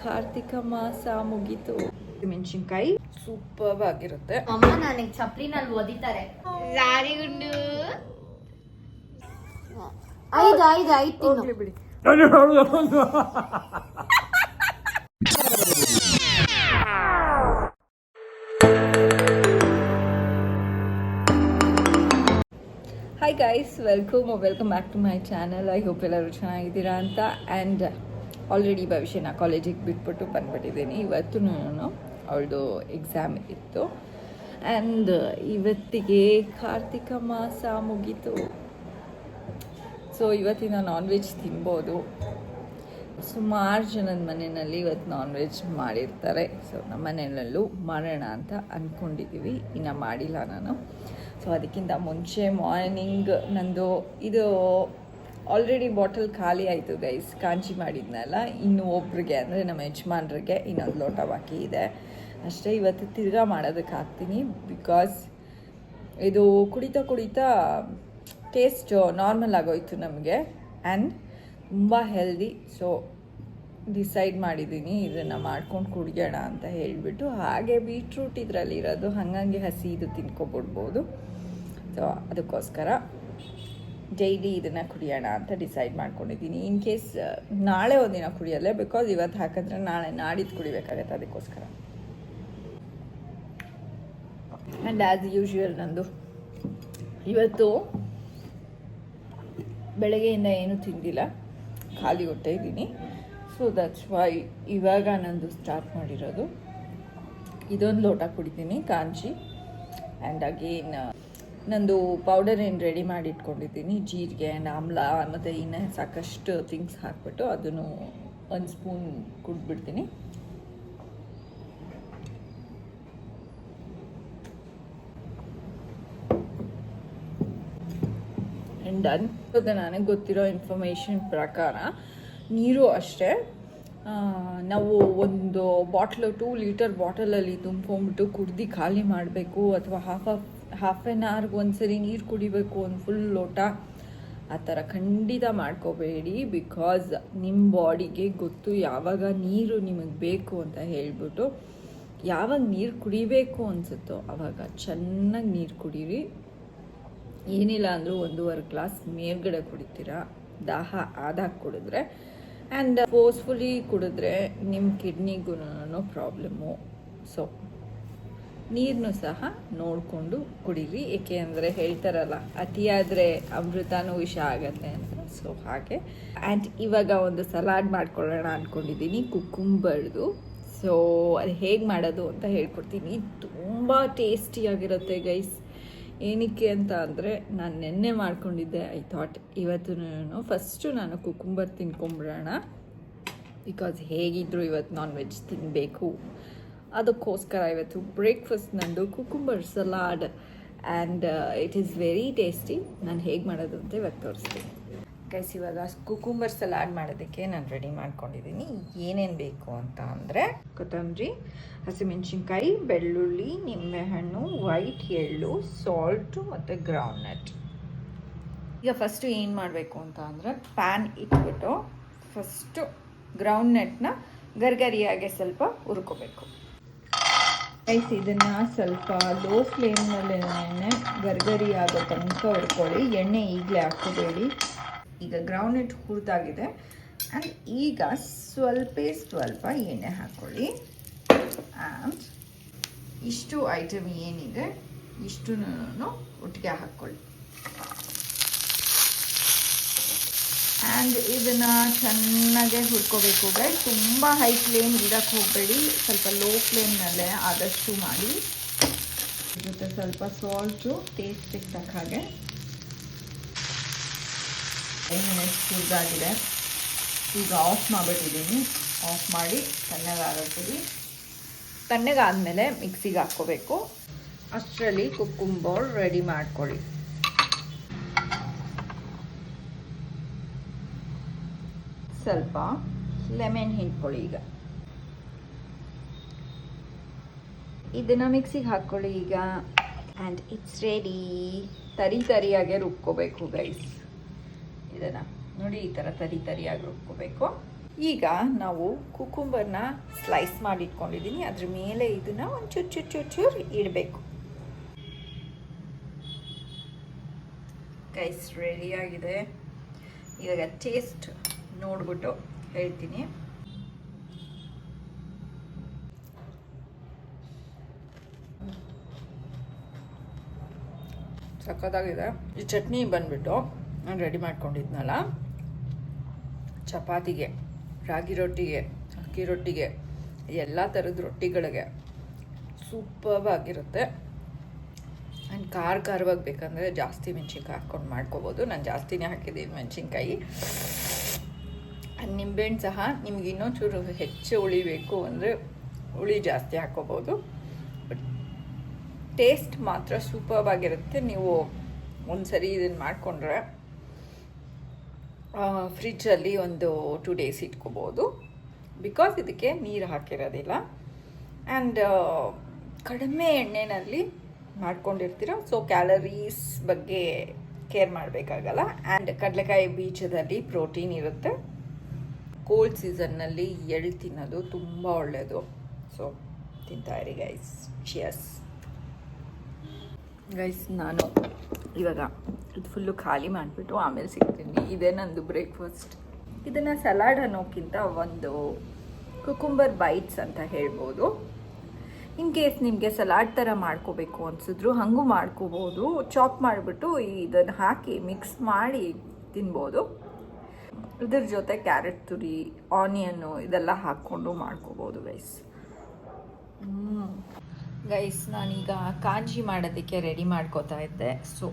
ಕಾರ್ತಿಕ ಮಾಸ ಮುಗೀತು. ಮೆಣಸಿನ್ಕಾಯಿ ಸೂಪರ್ ಆಗಿರುತ್ತೆ. ಅಮ್ಮ ನನಗೆ ಚಪ್ಲಿನಲ್ಲಿ ಓದಿತಾರೆ. ಲಾರಿ ಗುಂಡು ಐದು ತಿನ್ನು ಬಿಡಿ. Hi guys, welcome back to my channel. I hope ಎಲ್ಲರೂ ಚೆನ್ನಾಗಿದ್ದೀರಾ ಅಂತ. ಆ್ಯಂಡ್ ಆಲ್ರೆಡಿ ಭವಿಷ್ಯನ ಕಾಲೇಜಿಗೆ ಬಿಟ್ಬಿಟ್ಟು ಬಂದ್ಬಿಟ್ಟಿದ್ದೀನಿ. ಇವತ್ತು ನಾನು ಅವಳದು ಎಕ್ಸಾಮ್ ಇತ್ತು. ಆ್ಯಂಡ್ ಇವತ್ತಿಗೆ ಕಾರ್ತಿಕ ಮಾಸ ಮುಗೀತು. ಸೊ ಇವತ್ತಿನ ನಾನ್ ವೆಜ್ ತಿನ್ಬೋದು. ಸುಮಾರು ಜನದ ಮನೆಯಲ್ಲಿ ಇವತ್ತು ನಾನ್ ವೆಜ್ ಮಾಡಿರ್ತಾರೆ. ಸೊ ನಮ್ಮ ಮನೆಯಲ್ಲೂ ಮಾಡೋಣ ಅಂತ ಅಂದ್ಕೊಂಡಿದ್ದೀವಿ. ಇನ್ನು ಮಾಡಿಲ್ಲ ನಾನು. ಸೊ ಅದಕ್ಕಿಂತ ಮುಂಚೆ ಮಾರ್ನಿಂಗ್ ನಂದು ಇದು ಆಲ್ರೆಡಿ ಬಾಟಲ್ ಖಾಲಿ ಆಯಿತು ಗೈಸ್. ಕಾಂಚಿ ಮಾಡಿದ್ನಲ್ಲ, ಇನ್ನು ಒಬ್ರಿಗೆ ಅಂದರೆ ನಮ್ಮ ಯಜಮಾನ್ರಿಗೆ ಇನ್ನೊಂದು ಲೋಟ ಬಾಕಿ ಇದೆ ಅಷ್ಟೇ. ಇವತ್ತು ತಿರ್ಗಾ ಮಾಡೋದಕ್ಕೆ ಹಾಕ್ತೀನಿ. ಬಿಕಾಸ್ ಇದು ಕುಡಿತಾ ಟೇಸ್ಟ್ ನಾರ್ಮಲ್ ಆಗೋಯ್ತು ನಮಗೆ. ಆ್ಯಂಡ್ ತುಂಬ ಹೆಲ್ದಿ. ಸೊ ಡಿಸೈಡ್ ಮಾಡಿದ್ದೀನಿ ಇದನ್ನು ಮಾಡ್ಕೊಂಡು ಕುಡಿಯೋಣ ಅಂತ ಹೇಳಿಬಿಟ್ಟು. ಹಾಗೆ ಬೀಟ್ರೂಟ್ ಇದರಲ್ಲಿ ಇರೋದು, ಹಾಗಾಗಿ ಹಸಿ ಇದು ತಿನ್ಕೊಬಿಡ್ಬೋದು. ಸೊ ಅದಕ್ಕೋಸ್ಕರ ಡೈಲಿ ಇದನ್ನು ಕುಡಿಯೋಣ ಅಂತ ಡಿಸೈಡ್ ಮಾಡ್ಕೊಂಡಿದ್ದೀನಿ. ಇನ್ ಕೇಸ್ ನಾಳೆ ಒಂದಿನ ಕುಡಿಯಲ್ಲ, ಬಿಕಾಸ್ ಇವತ್ತು ಹಾಕಿದ್ರೆ ನಾಳೆ ನಾಡಿದ್ದು ಕುಡಿಬೇಕಾಗತ್ತೆ. ಅದಕ್ಕೋಸ್ಕರ. ಆ್ಯಂಡ್ ಆ್ಯಸ್ ಯೂಶ್ವಲ್ ನಂದು ಇವತ್ತು ಬೆಳಗ್ಗೆಯಿಂದ ಏನೂ ತಿಂದಿಲ್ಲ, ಖಾಲಿ ಹೊಟ್ಟೆ ಇದ್ದೀನಿ. ಸೊ ದಟ್ಸ್ ವೈ ಇವಾಗ ನಂದು ಸ್ಟಾರ್ಟ್ ಮಾಡಿರೋದು. ಇದೊಂದು ಲೋಟ ಕುಡಿತೀನಿ ಕಾಂಚಿ. ಆ್ಯಂಡ್ ಅಗೇನ್ ನಂದು ಪೌಡರ್ ಏನು ರೆಡಿ ಮಾಡಿ ಇಟ್ಕೊಂಡಿದ್ದೀನಿ, ಜೀರಿಗೆ ಆ್ಯಂಡ್ ಆಮ್ಲ ಮತ್ತು ಇನ್ನೂ ಸಾಕಷ್ಟು ಥಿಂಗ್ಸ್ ಹಾಕ್ಬಿಟ್ಟು ಅದನ್ನು ಒಂದು ಸ್ಪೂನ್ ಕುಡಿದ್ಬಿಡ್ತೀನಿ. And done. ಅದು ನನಗೆ ಗೊತ್ತಿರೋ ಇನ್ಫಾರ್ಮೇಷನ್ ಪ್ರಕಾರ ನೀರು ಅಷ್ಟೇ. ನಾವು ಒಂದು ಬಾಟ್ಲು 2 ಲೀಟರ್ ಬಾಟಲಲ್ಲಿ ತುಂಬ್ಕೊಂಡ್ಬಿಟ್ಟು ಕುಡ್ದು ಖಾಲಿ ಮಾಡಬೇಕು, ಅಥವಾ ಹಾಫ್ ಆ್ಯನ್ ಅವರ್ಗೆ ಒಂದ್ಸರಿ ನೀರು ಕುಡಿಬೇಕು, ಒಂದು ಫುಲ್ ಲೋಟ. ಆ ಥರ ಖಂಡಿತ ಮಾಡ್ಕೋಬೇಡಿ. ಬಿಕಾಸ್ ನಿಮ್ಮ ಬಾಡಿಗೆ ಗೊತ್ತು ಯಾವಾಗ ನೀರು ನಿಮಗೆ ಬೇಕು ಅಂತ ಹೇಳ್ಬಿಟ್ಟು. ಯಾವಾಗ ನೀರು ಕುಡಿಬೇಕು ಅನಿಸುತ್ತೋ ಆವಾಗ ಚೆನ್ನಾಗಿ ನೀರು ಕುಡೀರಿ. ಏನಿಲ್ಲ ಅಂದರೂ 1.5 ಗ್ಲಾಸ್ ಮೇಲ್ಗಡೆ ಕುಡಿತೀರಾ, ದಾಹ ಆದಾಗ ಕುಡಿದ್ರೆ. ಆ್ಯಂಡ್ ಫೋರ್ಸ್ಫುಲಿ ಕುಡಿದ್ರೆ ನಿಮ್ಮ ಕಿಡ್ನಿಗೂ ಪ್ರಾಬ್ಲಮ್ಮು. ಸೊ ನೀರನ್ನು ಸಹ ನೋಡಿಕೊಂಡು ಕುಡೀರಿ. ಏಕೆ ಅಂದರೆ ಹೇಳ್ತಾರಲ್ಲ, ಅತಿಯಾದರೆ ಅಮೃತನೂ ವಿಷ ಆಗತ್ತೆ ಅಂತ. ಸೊ ಹಾಗೆ. ಆ್ಯಂಡ್ ಇವಾಗ ಒಂದು ಸಲಾಡ್ ಮಾಡ್ಕೊಳ್ಳೋಣ ಅಂದ್ಕೊಂಡಿದ್ದೀನಿ, ಕುಕ್ಕುಂಬರ್ದು. ಸೊ ಅದು ಹೇಗೆ ಮಾಡೋದು ಅಂತ ಹೇಳ್ಕೊಡ್ತೀನಿ. ತುಂಬ ಟೇಸ್ಟಿಯಾಗಿರುತ್ತೆ ಗೈಸ್. ಏನಕ್ಕೆ ಅಂತ ಅಂದರೆ ನಾನು ನೆನ್ನೆ ಮಾಡ್ಕೊಂಡಿದ್ದೆ. ಐ ಥಾಟ್ ಇವತ್ತು ಫಸ್ಟು ನಾನು ಕುಕ್ಕುಂಬರ್ ತಿನ್ಕೊಂಬಿಡೋಣ. ಬಿಕಾಸ್ ಹೇಗಿದ್ದರೂ ಇವತ್ತು ನಾನ್ ವೆಜ್ ತಿನ್ನಬೇಕು. ಅದಕ್ಕೋಸ್ಕರ ಇವತ್ತು ಬ್ರೇಕ್ಫಾಸ್ಟ್ ನಂದು cucumber salad. And it is very tasty. ನಾನು ಹೇಗೆ ಮಾಡೋದು ಅಂತ ಇವತ್ತು ತೋರಿಸ್ತೀನಿ ಗೈಸ್. ಇವಾಗ ಕುಕ್ಕುಂಬರ್ ಸಲಾಡ್ ಮಾಡೋದಕ್ಕೆ ನಾನು ರೆಡಿ ಮಾಡ್ಕೊಂಡಿದ್ದೀನಿ. ಏನೇನು ಬೇಕು ಅಂತ ಅಂದರೆ ಕೊತ್ತಂಬರಿ, ಹಸಿಮೆಣಸಿನ್ಕಾಯಿ, ಬೆಳ್ಳುಳ್ಳಿ, ನಿಂಬೆಹಣ್ಣು, ವೈಟ್ ಎಳ್ಳು, ಸಾಲ್ಟು ಮತ್ತು ಗ್ರೌಂಡ್ನಟ್. ಈಗ ಫಸ್ಟು ಏನು ಮಾಡಬೇಕು ಅಂತ ಅಂದರೆ ಪ್ಯಾನ್ ಇಟ್ಬಿಟ್ಟು ಫಸ್ಟು ಗ್ರೌಂಡ್ನಟ್ನ ಗರ್ಗರಿಯಾಗೆ ಸ್ವಲ್ಪ ಹುರ್ಕೋಬೇಕು ಗೈಸ್. ಇದನ್ನು ಸ್ವಲ್ಪ ಲೋ ಫ್ಲೇಮ್ನಲ್ಲಿ ಗರ್ಗರಿ ಆಗೋ ತನಕ ಹುರ್ಕೊಳ್ಳಿ. ಎಣ್ಣೆ ಈಗಲೇ ಹಾಕ್ಕೋಬೇಡಿ. ಈಗ ಗ್ರೌಂಡ್ನಟ್ ಹುರಿದಾಗಿದೆ. ಆ್ಯಂಡ್ ಈಗ ಸ್ವಲ್ಪ ಎಣ್ಣೆ ಹಾಕ್ಕೊಳ್ಳಿ. ಆ್ಯಂಡ್ ಇಷ್ಟು ಐಟಮ್ ಏನಿದೆ ಇಷ್ಟು ಒಟ್ಟಿಗೆ ಹಾಕ್ಕೊಳ್ಳಿ. ಆ್ಯಂಡ್ ಇದನ್ನು ಚೆನ್ನಾಗೆ ಹುರ್ಕೋಬೇಕು ಗೈಸ್. ತುಂಬ ಹೈ ಫ್ಲೇಮ್ ಇಡಕ್ಕೆ ಹೋಗಬೇಡಿ, ಸ್ವಲ್ಪ ಲೋ ಫ್ಲೇಮ್ನಲ್ಲೇ ಆದಷ್ಟು ಮಾಡಿ. ಜೊತೆ ಸ್ವಲ್ಪ ಸಾಲ್ಟು ಟೇಸ್ಟಿಗೆ ತಕ್ಕ ಹಾಗೆ. 5 ಮಿನಿಟ್ಸ್ ಹುರಿದಾಗಿದೆ. ಈಗ ಆಫ್ ಮಾಡಿಬಿಟ್ಟಿದ್ದೀನಿ. ಆಫ್ ಮಾಡಿ ತಣ್ಣಗಾಗ್ತೀವಿ. ತಣ್ಣಗಾದಮೇಲೆ ಮಿಕ್ಸಿಗೆ ಹಾಕ್ಕೋಬೇಕು. ಅಷ್ಟರಲ್ಲಿ ಕುಕ್ಕುಂಬರ್ ರೆಡಿ ಮಾಡ್ಕೊಳ್ಳಿ. ಸ್ವಲ್ಪ ಲೆಮನ್ ಹಿಂಡ್ಕೊಳ್ಳಿ. ಈಗ ಇದನ್ನು ಮಿಕ್ಸಿಗೆ ಹಾಕ್ಕೊಳ್ಳಿ ಈಗ. And it's ready. ತರಿಯಾಗೆ ರುಬ್ಕೋಬೇಕು ಗೈಸ್. ಇದನ್ನು ನೋಡಿ, ಈ ಥರ ತರಿಯಾಗಿ ರುಬ್ಕೋಬೇಕು. ಈಗ ನಾವು ಕುಕುಂಬರ್ನ ಸ್ಲೈಸ್ ಮಾಡಿ ಇಟ್ಕೊಂಡಿದ್ದೀನಿ. ಅದ್ರ ಮೇಲೆ ಇದನ್ನು ಒಂದು ಚೂರು ಇಡಬೇಕು. ಗೈಸ್ ರೆಡಿಯಾಗಿದೆ. ಇವಾಗ ಟೇಸ್ಟ್ ನೋಡ್ಬಿಟ್ಟು ಹೇಳ್ತೀನಿ. ಸಖತ್ತಾಗಿದೆ. ಈ ಚಟ್ನಿ ಬಂದ್ಬಿಟ್ಟು ನಾನು ರೆಡಿ ಮಾಡ್ಕೊಂಡಿದ್ನಲ್ಲ, ಚಪಾತಿಗೆ, ರಾಗಿ ರೊಟ್ಟಿಗೆ, ಅಕ್ಕಿ ರೊಟ್ಟಿಗೆ, ಎಲ್ಲ ಥರದ ರೊಟ್ಟಿಗಳಿಗೆ ಸೂಪರ್ಬ್ ಆಗಿರುತ್ತೆ. ಆ್ಯಂಡ್ ಖಾರವಾಗಿ ಬೇಕಂದರೆ ಜಾಸ್ತಿ ಮೆಣಸಿನ್ಕಾಯಿ ಹಾಕ್ಕೊಂಡು ಮಾಡ್ಕೋಬೋದು. ನಾನು ಜಾಸ್ತಿನೇ ಹಾಕಿದ್ದೀನಿ ಮೆಣಸಿನ್ಕಾಯಿ. ನಿಂಬೆಹಣ್ಣು ಸಹ ನಿಮ್ಗೆ ಇನ್ನೊಂಚೂರು ಹೆಚ್ಚು ಹುಳಿ ಬೇಕು ಅಂದರೆ ಹುಳಿ ಜಾಸ್ತಿ ಹಾಕ್ಕೋಬೋದು. ಬಟ್ ಟೇಸ್ಟ್ ಮಾತ್ರ ಸೂಪರ್ಬ್ ಆಗಿರುತ್ತೆ. ನೀವು ಒಂದು ಸರಿ ಇದನ್ನು ಮಾಡಿಕೊಂಡ್ರೆ ಫ್ರಿಜ್ಜಲ್ಲಿ ಒಂದು 2 days ಇಟ್ಕೋಬೋದು. ಬಿಕಾಸ್ ಇದಕ್ಕೆ ನೀರು ಹಾಕಿರೋದಿಲ್ಲ ಆ್ಯಂಡ್ ಕಡಿಮೆ ಎಣ್ಣೆಯಲ್ಲಿ ಮಾಡ್ಕೊಂಡಿರ್ತೀರ. ಸೊ ಕ್ಯಾಲರೀಸ್ ಬಗ್ಗೆ ಕೇರ್ ಮಾಡಬೇಕಾಗಲ್ಲ. ಆ್ಯಂಡ್ ಕಡಲೆಕಾಯಿ ಬೀಜದಲ್ಲಿ ಪ್ರೋಟೀನ್ ಇರುತ್ತೆ. ಕೋಲ್ಡ್ ಸೀಸನ್ನಲ್ಲಿ ಎಳ್ಳು ತಿನ್ನೋದು ತುಂಬ ಒಳ್ಳೆಯದು. ಸೊ ತಿಂತಾಯಿರಿ ಗೈಸ್. Cheers guys. ನಾನು ಇವಾಗ ಇದು ಫುಲ್ಲು ಖಾಲಿ ಮಾಡಿಬಿಟ್ಟು ಆಮೇಲೆ ಸಿಗ್ತೀನಿ. ಇದೇ ನಂದು ಬ್ರೇಕ್ಫಾಸ್ಟ್. ಇದನ್ನು ಸಲಾಡ್ ಅನ್ನೋಕ್ಕಿಂತ ಒಂದು ಕುಕುಂಬರ್ ಬೈಟ್ಸ್ ಅಂತ ಹೇಳ್ಬೋದು. ಇನ್ ಕೇಸ್ ನಿಮಗೆ ಸಲಾಡ್ ಥರ ಮಾಡ್ಕೋಬೇಕು ಅನಿಸಿದ್ರು ಹಾಗೂ ಮಾಡ್ಕೋಬೋದು. ಚಾಪ್ ಮಾಡಿಬಿಟ್ಟು ಇದನ್ನು ಹಾಕಿ ಮಿಕ್ಸ್ ಮಾಡಿ ತಿನ್ಬೋದು. ಇದ್ರ ಜೊತೆ ಕ್ಯಾರೆಟ್ ತುರಿ, ಆನಿಯನ್ನು ಇದೆಲ್ಲ ಹಾಕ್ಕೊಂಡು ಮಾಡ್ಕೋಬೋದು ಗೈಸ್. ಗೈಸ್ ನಾನೀಗ ಕಾಂಜಿ ಮಾಡೋದಕ್ಕೆ ರೆಡಿ ಮಾಡ್ಕೋತಾ ಇದ್ದೆ. ಸೊ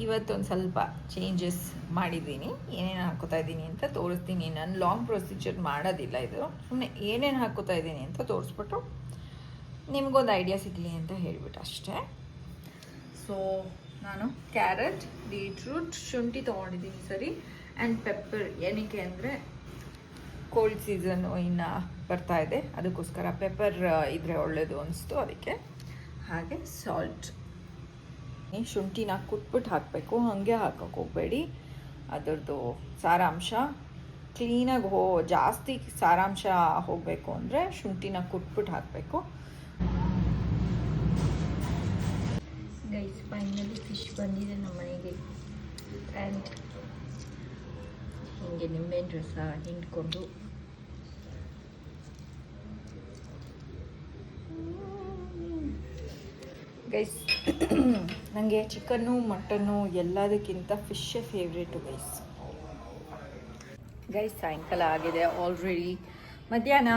ಇವತ್ತೊಂದು ಸ್ವಲ್ಪ ಚೇಂಜಸ್ ಮಾಡಿದ್ದೀನಿ. ಏನೇನು ಹಾಕೋತಾ ಇದ್ದೀನಿ ಅಂತ ತೋರಿಸ್ತೀನಿ. ನಾನು ಲಾಂಗ್ ಪ್ರೊಸೀಜರ್ ಮಾಡೋದಿಲ್ಲ. ಇದು ಸುಮ್ಮನೆ ಏನೇನು ಹಾಕೋತಾ ಇದ್ದೀನಿ ಅಂತ ತೋರಿಸ್ಬಿಟ್ಟು ನಿಮಗೊಂದು ಐಡಿಯಾ ಸಿಗಲಿ ಅಂತ ಹೇಳಿಬಿಟ್ಟು ಅಷ್ಟೇ. ಸೊ ನಾನು ಕ್ಯಾರೆಟ್, ಬೀಟ್ರೂಟ್, ಶುಂಠಿ ತೊಗೊಂಡಿದ್ದೀನಿ ಸರಿ. And pepper. ಏನಕ್ಕೆ ಅಂದರೆ ಕೋಲ್ಡ್ ಸೀಸನ್ನು ಇನ್ನು ಬರ್ತಾ ಇದೆ, ಅದಕ್ಕೋಸ್ಕರ ಪೆಪ್ಪರ್ ಇದ್ದರೆ ಒಳ್ಳೆಯದು ಅನಿಸ್ತು ಅದಕ್ಕೆ. ಹಾಗೆ ಸಾಲ್ಟ್. ಶುಂಠಿನ ಕುಟ್ಬಿಟ್ಟು ಹಾಕಬೇಕು, ಹಾಗೆ ಹಾಕೋಕೆ ಹೋಗಬೇಡಿ. ಅದರದ್ದು ಸಾರಾಂಶ ಕ್ಲೀನಾಗಿ ಜಾಸ್ತಿ ಸಾರಾಂಶ ಹೋಗಬೇಕು ಅಂದರೆ ಶುಂಠಿನ ಕುಟ್ಬಿಟ್ಟು ಹಾಕಬೇಕು. ಗೈಸ್ ಫೈನಲಿ ಫಿಶ್ ಬಂದಿದೆ ನಮ್ಮ ಮನೆಗೆ. ಆ್ಯಂಡ್ ಹಿಂಗೆ ನಿಂಬೆಹಣ್ಣು ರಸ ಹಿಂಡ್ಕೊಂಡು ಗೈಸ್ ನನಗೆ ಚಿಕನ್ನು ಮಟನ್ನು ಎಲ್ಲದಕ್ಕಿಂತ ಫಿಶ್ಶೇ ಫೇವ್ರೇಟು ಗೈಸ್. ಸಾಯಂಕಾಲ ಆಗಿದೆ ಆಲ್ರೆಡಿ. ಮಧ್ಯಾಹ್ನ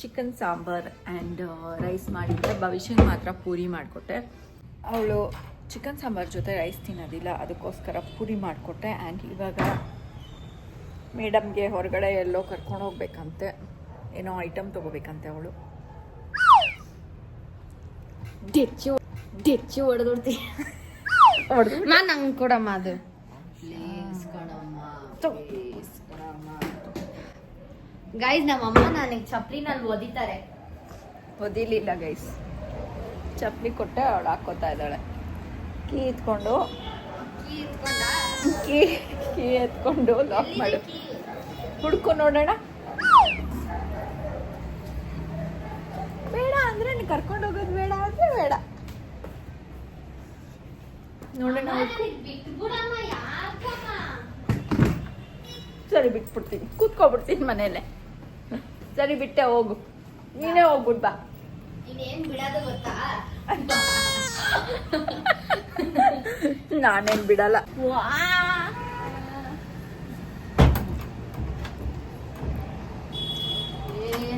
ಚಿಕನ್ ಸಾಂಬಾರ್ ಆ್ಯಂಡ್ ರೈಸ್ ಮಾಡಿದ್ದೆ. ಭವಿಷ್ಯಂಗೆ ಮಾತ್ರ ಪೂರಿ ಮಾಡಿಕೊಟ್ಟೆ. ಅವಳು ಚಿಕನ್ ಸಾಂಬಾರ್ ಜೊತೆ ರೈಸ್ ತಿನ್ನೋದಿಲ್ಲ, ಅದಕ್ಕೋಸ್ಕರ ಪೂರಿ ಮಾಡಿಕೊಟ್ಟೆ. ಆ್ಯಂಡ್ ಇವಾಗ ಮೇಡಮ್ಗೆ ಹೊರಗಡೆ ಎಲ್ಲೋ ಕರ್ಕೊಂಡು ಹೋಗ್ಬೇಕಂತೆ, ಏನೋ ಐಟಮ್ ತೊಗೋಬೇಕಂತೆ ಅವಳು. ಡೆಚ್ಚಿ ಹೊಡೆದ್ಬಿಡ್ತೀನಿ. ನಂಗೆ ಕೊಡಮ್ಮ ಅದು. ಗೈಸ್ ನಮ್ಮಮ್ಮ ನನಗೆ ಚಪ್ಲಿನಲ್ಲಿ ಒದಿತಾರೆ. ಒದಿಲಿಲ್ಲ ಗೈಸ್, ಚಪ್ಪಲಿ ಕೊಟ್ಟೆ ಅವಳು ಹಾಕ್ಕೋತಾ ಇದ್ದಾಳೆ. ಕೀ ಎತ್ಕೊಂಡು ಲಾಕ್ ಮಾಡು. ಹುಡ್ಕೊ ನೋಡೋಣ. ಬೇಡ ಅಂದರೆ ನೀನು ಕರ್ಕೊಂಡು ಹೋಗೋದು ಬೇಡ ಅಂದರೆ ಬೇಡ ನೋಡೋಣ. ಸರಿ ಬಿಟ್ಬಿಡ್ತೀನಿ, ಕೂತ್ಕೊಬಿಡ್ತೀನಿ ಮನೇಲೆ. ಸರಿ ಬಿಟ್ಟೆ, ಹೋಗು ನೀನೇ ಹೋಗ್ಬಿಟ್ ಬಾ. ನಾನೇನು ಬಿಡಲ್ಲ.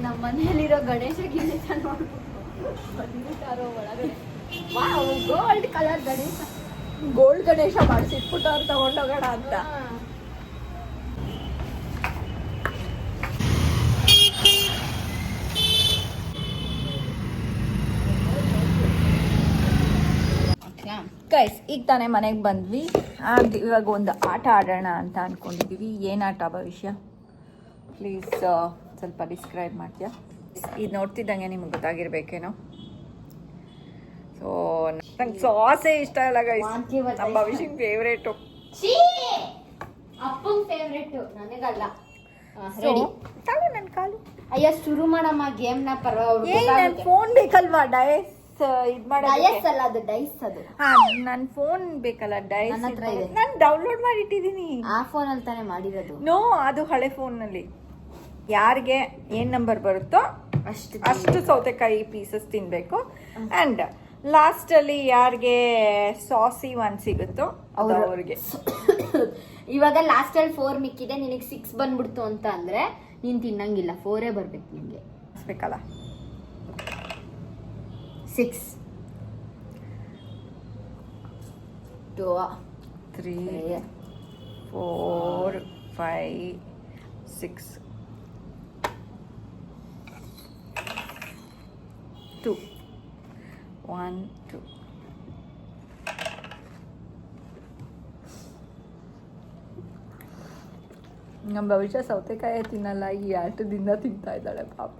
ನಮ್ಮ ಮನೆಯಲ್ಲಿರೋ ಗಣೇಶ ನೋಡ್ಬಿಟ್ಟು ಒಳಗಡೆ gold colour Ganesha, gold Ganesha ಮಾಡಿಸಿಟ್ಬಿಟ್ಟು ಅವ್ರು ತಗೊಂಡೋಗೋಣ ಅಂತ. ಗೈಸ್ ಈಗ ತಾನೇ ಮನೆಗೆ ಬಂದ್ವಿ. ಇವಾಗ ಒಂದು ಆಟ ಆಡೋಣ ಅಂತ ಅಂದ್ಕೊಂಡಿದ್ದೀವಿ. ಏನು ಆಟ ಭವಿಷ್ಯ? ಪ್ಲೀಸ್ ಸ್ವಲ್ಪ ಡಿಸ್ಕ್ರೈಬ್ ಮಾಡ್ತೀಯಾ? ಇದು ನೋಡ್ತಿದ್ದಂಗೆ ನಿಮ್ಗೆ ಗೊತ್ತಾಗಿರ್ಬೇಕೇನೋ. ಸೊ ನಂಗೆ ಸಾಸೇ ಇಷ್ಟ ಇಲ್ಲ ಗೈಸ್. ನಮ್ಮ ಭವಿಷ್ಯಂಗೆ ಫೇವ್ರೇಟು. ಅಪ್ಪಂಗೆ ಫೇವ್ರೇಟು, ನನಗಲ್ಲ. ರೆಡಿ. ಕಾಲು ನನ್ನ ಕಾಲು. ಅಯ್ಯ ಶುರು ಮಾಡಮ್ಮ ಗೇಮ್ ನ ನನ್ನ ಫೋನ್ ಬೇಕಲ್ವಾ ಡಯಸ್ ಇದ್ ಡಯಸ್ ಅಲ್ಲ ಅದು ಡೈಸ್ ಅದು. ನನ್ನ ಫೋನ್ ಬೇಕಲ್ಲ ಡಯಸ್. ನನ್ನ ಹತ್ರ ಇದೆ. ನಾನು ಡೌನ್ಲೋಡ್ ಮಾಡಿ ಇಟ್ಟಿದ್ದೀನಿ. ಆ ಫೋನ್ ಅಲ್ಲಿ ತಾನೇ ಮಾಡಿರೋದು. ನೋ, ಅದು ಹಳೆ ಫೋನ್ ನಲ್ಲಿ ಯಾರಿಗೆ ಏನ್ ನಂಬರ್ ಬರುತ್ತೋ ಅಷ್ಟು ಸೌತೆಕಾಯಿ ಪೀಸಸ್ ತಿನ್ಬೇಕು. ಅಂಡ್ ಲಾಸ್ಟ್ ಅಲ್ಲಿ ಯಾರಿಗೆ ಸಾಸಿ ಒನ್ ಸಿಗುತ್ತೋ ಅವ್ರಿಗೆ. ಇವಾಗ ಲಾಸ್ಟ್ ಅಲ್ಲಿ 4 ಮಿಕ್ಕಿದೆ, ನಿನಗೆ 6 ಬಂದ್ಬಿಡ್ತು ಅಂತ ಅಂದ್ರೆ ನೀನ್ ತಿನ್ನಂಗಿಲ್ಲ, 4 ಬರ್ಬೇಕು ನಿನ್ಗೆ. ಬೇಕಲ್ಲ 6 2 3 4 5 6 2 1 2. ನಮ್ಮ ಭವಿಷ್ಯ ಸೌತೆಕಾಯಿ ತಿನ್ನಲ್ಲ, ಈ ಆಟದಿಂದ ತಿಂತಾ ಇದ್ದಾಳೆ ಪಾಪ.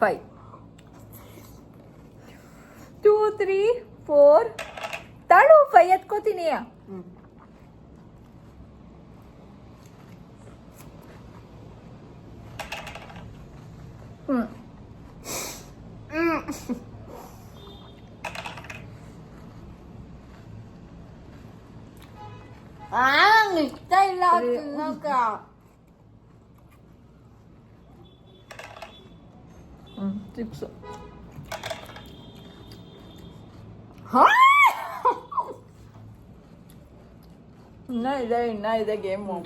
5 2 3 4 ತಾಳು 5 ಎತ್ಕೋತೀನಿ. ಇಷ್ಟ ಇಲ್ಲ ತಿನ್ನಕ. 6 ಇನ್ನ ಇದೆ ಗೇಮು.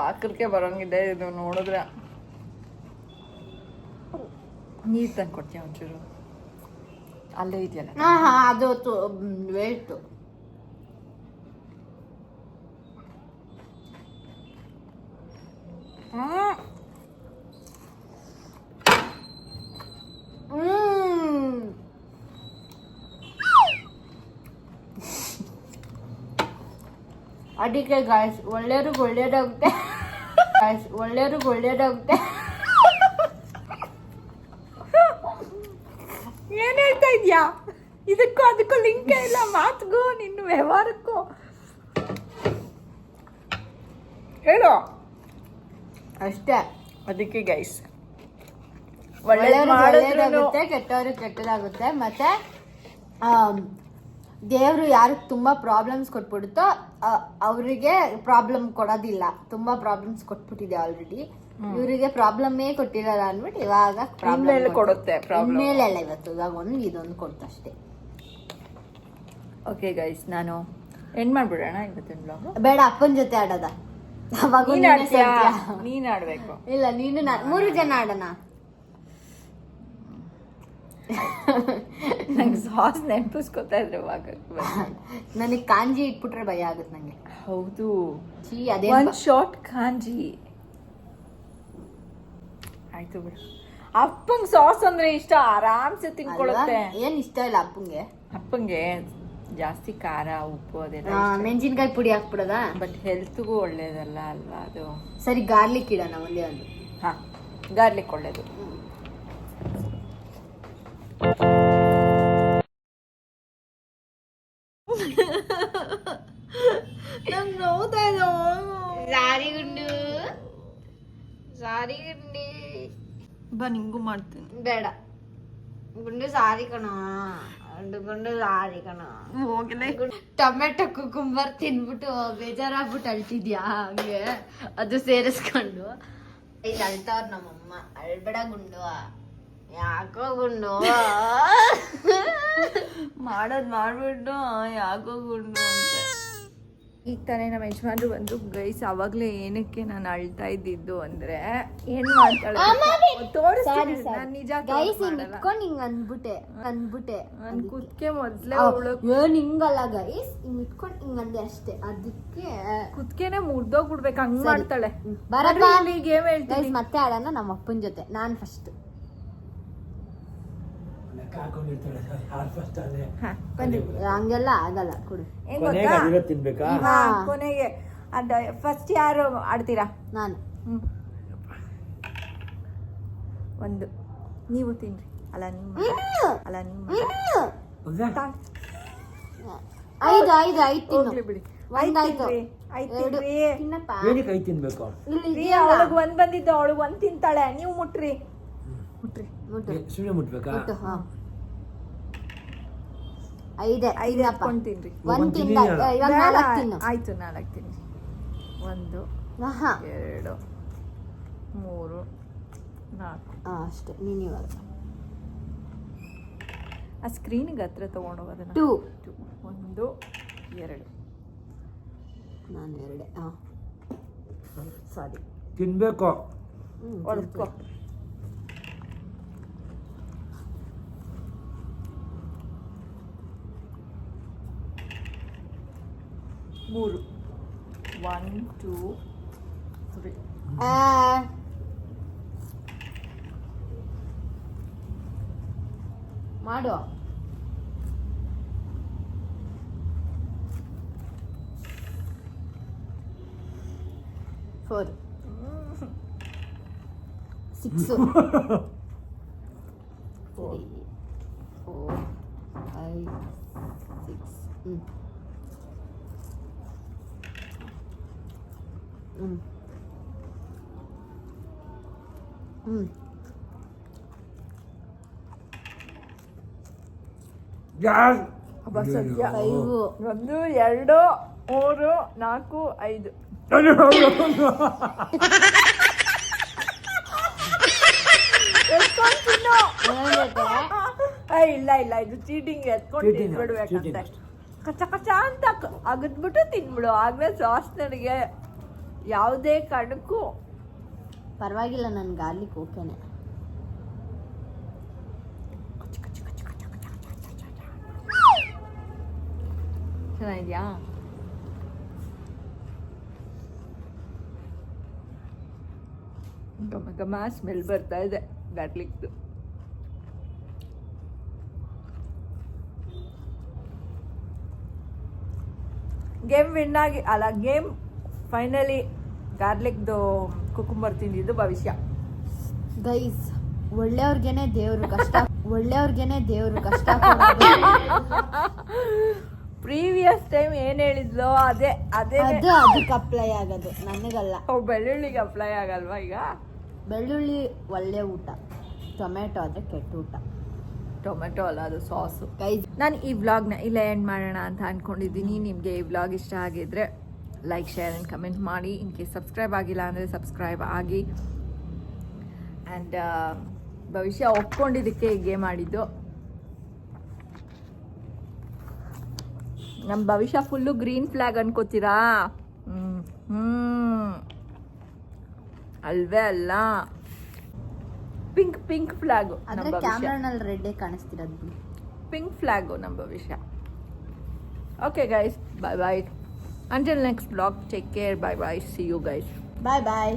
ಆಕರ್ಕೆ ಬರೋಂಗಿದೆ ಇದು ನೋಡಿದ್ರೆ. ನೀರು ತಂದು ಕೊಡ್ತೀಯ ಒಂಚೂರು? ಅಲ್ಲೇ ಇದೆಯಲ್ಲ. ಅದು ವೇಟ್. ಅದಕ್ಕೆ ಗಾಯ್ಸ್ ಒಳ್ಳೆಯವ್ರಿಗೆ ಒಳ್ಳೇದಾಗುತ್ತೆ. ಏನ್ ಹೇಳ್ತಾ ಇದ್ಯಾ? ಇದಕ್ಕೂ ಅದಕ್ಕೂ ಲಿಂಕ್ ಇಲ್ಲ, ಮಾತುಗೂ ನಿನ್ನ ವ್ಯವಹಾರಕ್ಕೂ. ಹೇಳು ಅಷ್ಟೇ. ಅದಕ್ಕೆ ಗೈಸ್ ಒಳ್ಳೆಯವ್ರಿಗೆ ಕೆಟ್ಟವ್ರಿಗೆ ಕೆಟ್ಟದಾಗುತ್ತೆ. ಮತ್ತೆ ದೇವ್ರು ಯಾರಿಗೆ ತುಂಬಾ ಪ್ರಾಬ್ಲಮ್ಸ್ ಕೊಟ್ಬಿಡುತ್ತೋ ಅವರಿಗೆ ಪ್ರಾಬ್ಲಮ್ ಕೊಡೋದಿಲ್ಲ. ತುಂಬಾ ಪ್ರಾಬ್ಲಮ್ಸ್ ಕೊಟ್ಬಿಟ್ಟಿದೆ ಆಲ್ರೆಡಿ, ಇವರಿಗೆ ಪ್ರಾಬ್ಲಮ್ಮೇ ಕೊಟ್ಟಿರಲ್ಲ ಅಂದ್ಬಿಟ್ಟು ಇವಾಗ ಪ್ರಾಬ್ಲಮ್ ಕೊಡುತ್ತೆ. ಮೇಲೆ ಅಲ್ಲ, ಇವತ್ತು ಇವಾಗ ಇದೊಂದು ಕೊಡ್ತು ಅಷ್ಟೇ. ಓಕೆ ಗೈಸ್, ನಾನು ಎಂಡ್ ಮಾಡ್ಬಿಡೋಣ ಇವತ್ತಿನ ಬ್ಲಾಗ್. ಬೇಡ, ಅಪ್ಪನ ಜೊತೆ ಆಡೋದ? ಅವಾಗ ನೀನ್ ಆಡ್ಬೇಕು. ಇಲ್ಲ, ನೀನು 3 ಜನ ಆಡೋಣ. ನಂಗೆ ಸಾಸ್ ನೆನಪಿಸ್ಕೊತಾ ಇದ್ರೆ ನನಗೆ ಕಾಂಜಿ ಇಟ್ಬಿಟ್ರೆ ಭಯ ಆಗುತ್ತೆ ನಂಗೆ. ಹೌದು, ಅದೇ ಒನ್ ಶಾಟ್ ಕಾಂಜಿ ಆಯ್ತು ಬಿಡು. ಅಪ್ಪಂಗೆ ಸಾಸ್ ಅಂದ್ರೆ ಇಷ್ಟ, ಆರಾಮ್ಸೆ ತಿನ್ಕೊಳುತ್ತೆ. ಏನ್ ಇಷ್ಟ ಇಲ್ಲ ಅಪ್ಪಂಗೆ? ಅಪ್ಪಂಗೆ ಜಾಸ್ತಿ ಖಾರ ಉಪ್ಪು ಅದೆಲ್ಲ. ಮೆಣಸಿನ್ಕಾಯಿ ಪುಡಿ ಹಾಕ್ಬಿಡದ? ಬಟ್ ಹೆಲ್ತ್ಗೂ ಒಳ್ಳೇದಲ್ಲ ಅಲ್ವಾ ಅದು. ಸರಿ, ಗಾರ್ಲಿಕ್ ಇಡೋಣ ಒಂದೇ ಒಂದು. ಹಾ, ಗಾರ್ಲಿಕ್ ಒಳ್ಳೇದು. ನಂಗೆ ನೋವ್ತಾ ಇದೆ. ಸಾರಿ ಗುಂಡಿ ಬಾ, ನಿಂಗೂ ಮಾಡ್ತೀನಿ. ಬೇಡ ಗುಂಡು, ಸಾರಿ ಕಣ ಗುಂಡು, ಸಾರಿ ಕಣ. ಟೊಮೆಟೊ ಕುಕುಂಬರ್ ತಿನ್ಬಿಟ್ಟು ಬೇಜಾರಾಗ್ಬಿಟ್ಟು ಅಳ್ತಿದ್ಯಾ ಹಂಗೆ, ಅದು ಸೇರಿಸ್ಕೊಂಡು. ಇಲ್ಲಿ ಅಳ್ತಾವ್ರ ನಮ್ಮಮ್ಮ, ಅಳ್ಬೇಡ ಗುಂಡು, ಯಾಕೋ ಗುಂಡು ಮಾಡೋದು ಮಾಡ್ಬಿಟ್ಟು ಯಾಕೋ ಗುಂಡು ಅಂತ. ಈಗ ತಾನೇ ನಮ್ಮ ಯಜಮಾನ್ರು ಬಂದು ಗೈಸ್, ಅವಾಗ್ಲೇ ಏನಕ್ಕೆ ನಾನು ಅಳ್ತಾ ಇದ್ದಿದ್ದು ಅಂದ್ರೆ ಏನ್ ಮಾಡ್ತಾಳೆ ತೋರಿಸ್ತೀನಿ. ನಾನು ನಿಜ ಅಂದ್ಬಿಟ್ಟೆ ನನ್ ಕುತ್ಕೆ ಮೊದ್ಲೇ ಏನ್ ಹಿಂಗಲ್ಲ ಗೈಸ್, ಹಿಂಗ್ ಇಟ್ಕೊಂಡ್ ಹಿಂಗಂದೆ ಅಷ್ಟೇ. ಅದಕ್ಕೆ ಕುತ್ಕೆನೆ ಮುರ್ದೋಗ್ಬಿಡ್ಬೇಕು, ಹಂಗ್ ಮಾಡ್ತಾಳೆ. ಗೇಮ್ ಹೇಳ್ತೀನಿ, ಮತ್ತೆ ಆಡೋಣ ನಮ್ಮ ಅಪ್ಪನ ಜೊತೆ. ನಾನ್ ಫಸ್ಟ್. ಹಂಗೆಲ್ಲ ಆಗಲ್ಲ, ಕೊಡು. ಕೊನೆಗೆ ಅದು ಫಸ್ಟ್ ಯಾರು ಆಡ್ತೀರಾ? ನಾನು. ಒಂದು ನೀವು ತಿನ್ರಿ. ಅಲ್ಲ ನಿಮ್ಮ ಐದು ತಿನ್ನು ಬಿಡಿ. ಒಂದಾಯ್ತು. ಏನಕ್ಕೆ ಐದು ತಿನ್ಬೇಕು? ಅವಳಿಗೆ ಒಂದ್ ಬಂದಿದ್ದು, ಅವಳಿಗೆ ಒಂದ್ ತಿಂತಾಳೆ. ನೀವು ಮುಟ್ರಿ. ಸುಮ್ಮನೆ ಮುಟ್ಬೇಕಾ? ಐದು ಹಾಕೊಂಡು ತಿನ್ರಿ. ಒಂದ್ ತಿಂದ ಇವಾಗ 4 ತಿನ್ನು. ಆಯ್ತು, 4 ತಿನ್ರಿ. 1 2 3 4 ಅಷ್ಟೇ. ನೀನು ಇವಾಗ ಆ ಸ್ಕ್ರೀನಿಗೆ ಹತ್ರ ತಗೊಂಡೋಗೋದನ್ನ. 2 1 2 ನಾನು 2 ಸಾರಿ ತಿನ್ಬೇಕು. ಒಳಸ್ಕೊ. ಮೂರು 1 2 3 ಮಾಡು. 4 6 3 4 5 6 ಹಬ್ಬ ಸದ್ಯ. 5 1 2 3 4 5 ಎತ್ಕೊಂಡು ತಿನ್ನು. ಇಲ್ಲ ಇಲ್ಲ, ಇದು ಚೀಟಿಂಗ್. ಎತ್ಕೊಂಡು ತಿನ್ಬಿಡ್ಬೇಕಂತೆ. ಕಚ್ಚ ಕಚ್ಚ ಅಂತ ಅಗದ್ಬಿಟ್ಟು ತಿನ್ಬಿಡು. ಆಗ್ಲೇ ಸಾಸ್ ನನಗೆ ಯಾವುದೇ ಕಾರಣಕ್ಕೂ ಪರವಾಗಿಲ್ಲ. ನನ್ ಗಾರ್ಲಿಕ್ ಓಕೆನೆ. ಚೆನ್ನಾಗಿದ್ಯಾ? ಘಮ ಘಮ ಸ್ಮೆಲ್ ಬರ್ತಾ ಇದೆ ಗಾರ್ಲಿಕ್ದು. ಗೇಮ್ ವಿನ್ ಆಗಿ ಅಲ್ಲ, ಗೇಮ್ ಫೈನಲಿ ಗಾರ್ಲಿಕ್ದು ಕುಕುಂಬರ್ ತಿಂದಿದ್ದು ಭವಿಷ್ಯ. ಗೈಸ್, ಒಳ್ಳೆಯವ್ರಿಗೇನೆ ದೇವ್ರು ಕಷ್ಟ ಪ್ರೀವಿಯಸ್ ಟೈಮ್ ಏನ್ ಹೇಳಿದ್ಲೋ ಅದೇ ಅದೇ ಅದಕ್ಕೆ ಅಪ್ಲೈ ಆಗೋದು, ನನಗಲ್ಲ. ಬೆಳ್ಳುಳ್ಳಿಗೆ ಅಪ್ಲೈ ಆಗಲ್ವಾ ಈಗ? ಬೆಳ್ಳುಳ್ಳಿ ಒಳ್ಳೆ ಊಟ, ಟೊಮೆಟೊ ಆದ್ರೆ ಕೆಟ್ಟ ಊಟ. ಟೊಮೆಟೊ ಅಲ್ಲ, ಅದು ಸಾಸು. ಗೈಸ್, ನಾನು ಈ ವ್ಲಾಗ್ನ ಇಲ್ಲೇ ಎಂಡ್ ಮಾಡೋಣ ಅಂತ ಅಂದ್ಕೊಂಡಿದ್ದೀನಿ. ನಿಮಗೆ ಈ ವ್ಲಾಗ್ ಇಷ್ಟ ಆಗಿದ್ರೆ ಲೈಕ್, ಶೇರ್ ಆ್ಯಂಡ್ ಕಮೆಂಟ್ ಮಾಡಿ. ಇನ್ ಕೇಸ್ ಸಬ್ಸ್ಕ್ರೈಬ್ ಆಗಿಲ್ಲ ಅಂದರೆ ಸಬ್ಸ್ಕ್ರೈಬ್ ಆಗಿ. ಆ್ಯಂಡ್ ಭವಿಷ್ಯ ಒಪ್ಕೊಂಡಿದ್ದಕ್ಕೆ ಗೇಮ್ ಆಡಿದ್ದು. ನಮ್ಮ ಭವಿಷ್ಯ ಫುಲ್ಲು ಗ್ರೀನ್ ಫ್ಲಾಗ್ ಅನ್ಕೋತೀರಾ? ಅಲ್ವೇ ಅಲ್ಲ, ಪಿಂಕ್ ಫ್ಲಾಗು. ಅಂದ್ರೆ ಕ್ಯಾಮ್ರಾನಲ್ಲಿ ರೆಡ್ಡೇ ಕಾಣಿಸ್ತಿರೋದು ಬಿಡಿ. ಪಿಂಕ್ ಫ್ಲಾಗು ನಮ್ಮ ಭವಿಷ್ಯ. Okay guys, bye bye. Until next vlog, take care. Bye bye. See you guys. Bye bye.